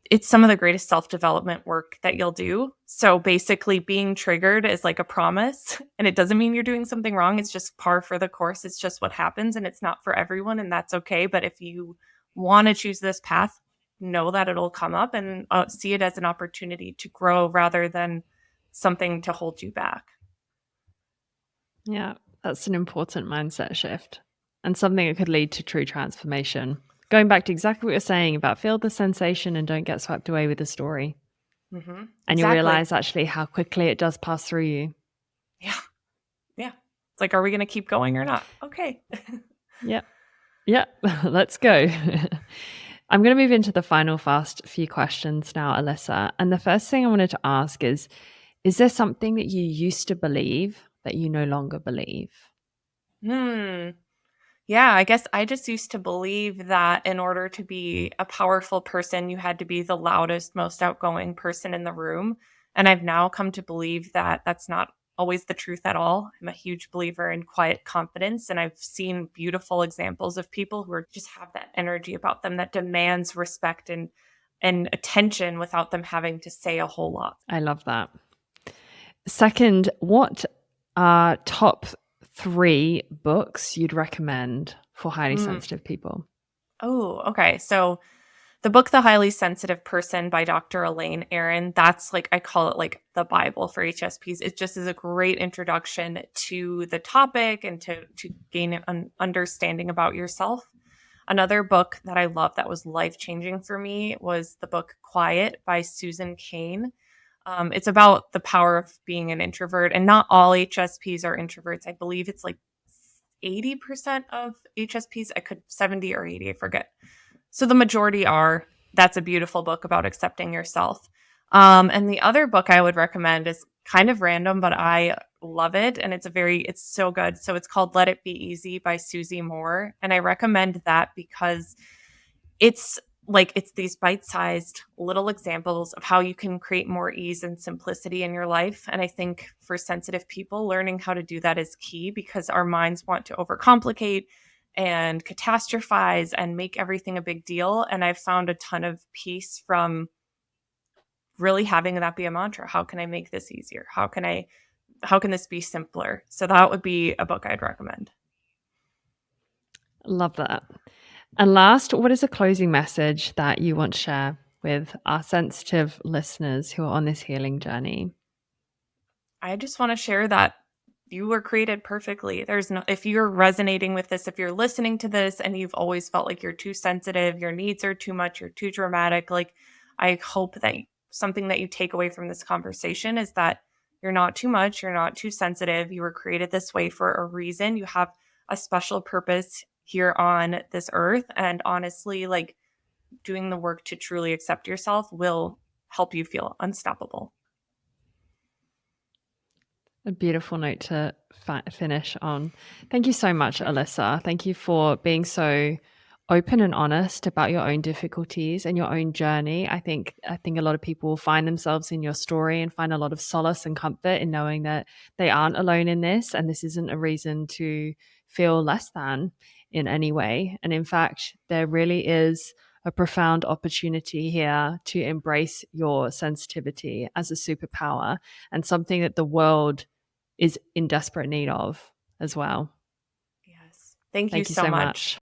it's some of the greatest self-development work that you'll do. So basically being triggered is like a promise, and it doesn't mean you're doing something wrong. It's just par for the course. It's just what happens, and it's not for everyone, and that's okay. But if you want to choose this path, know that it'll come up, and see it as an opportunity to grow rather than something to hold you back. Yeah, that's an important mindset shift and something that could lead to true transformation. Going back to exactly what you're saying about feel the sensation and don't get swept away with the story. Mm-hmm. And you Exactly. realize actually how quickly it does pass through you. Yeah. Yeah. It's like, are we going to keep going or not? Okay. Yep. Yep. Let's go. I'm going to move into the final fast few questions now, Alissa. And the first thing I wanted to ask is there something that you used to believe that you no longer believe? Hmm. Yeah, I guess I just used to believe that in order to be a powerful person, you had to be the loudest, most outgoing person in the room. And I've now come to believe that that's not always the truth at all. I'm a huge believer in quiet confidence. And I've seen beautiful examples of people who just have that energy about them that demands respect and attention without them having to say a whole lot. I love that. Second, what are top 3 books you'd recommend for highly Mm. sensitive people? Oh, okay. So the book The Highly Sensitive Person by Dr. Elaine Aron, that's like, I call it like the Bible for HSPs. It just is a great introduction to the topic and to gain an understanding about yourself. Another book that I love that was life-changing for me was the book Quiet by Susan Cain. It's about the power of being an introvert, and not all HSPs are introverts. I believe it's like 80% of HSPs. I could 70 or 80, I forget. So the majority are. That's a beautiful book about accepting yourself. And the other book I would recommend is kind of random, but I love it. And it's so good. So it's called Let It Be Easy by Susie Moore. And I recommend that because it's it's these bite-sized little examples of how you can create more ease and simplicity in your life. And I think for sensitive people, learning how to do that is key because our minds want to overcomplicate and catastrophize and make everything a big deal. And I've found a ton of peace from really having that be a mantra. How can I make this easier? How can this be simpler? So that would be a book I'd recommend. Love that. And last, what is a closing message that you want to share with our sensitive listeners who are on this healing journey? I just want to share that you were created perfectly. There's no, if you're resonating with this, if you're listening to this and you've always felt like you're too sensitive, your needs are too much, you're too dramatic, like I hope that something that you take away from this conversation is that you're not too much, you're not too sensitive. You were created this way for a reason. You have a special purpose here on this earth. And honestly, like doing the work to truly accept yourself will help you feel unstoppable. A beautiful note to finish on. Thank you so much, Alissa. Thank you for being so open and honest about your own difficulties and your own journey. I think a lot of people will find themselves in your story and find a lot of solace and comfort in knowing that they aren't alone in this, and this isn't a reason to feel less than in any way. And in fact, there really is a profound opportunity here to embrace your sensitivity as a superpower and something that the world is in desperate need of as well. Yes. Thank you Thank you so so much. much.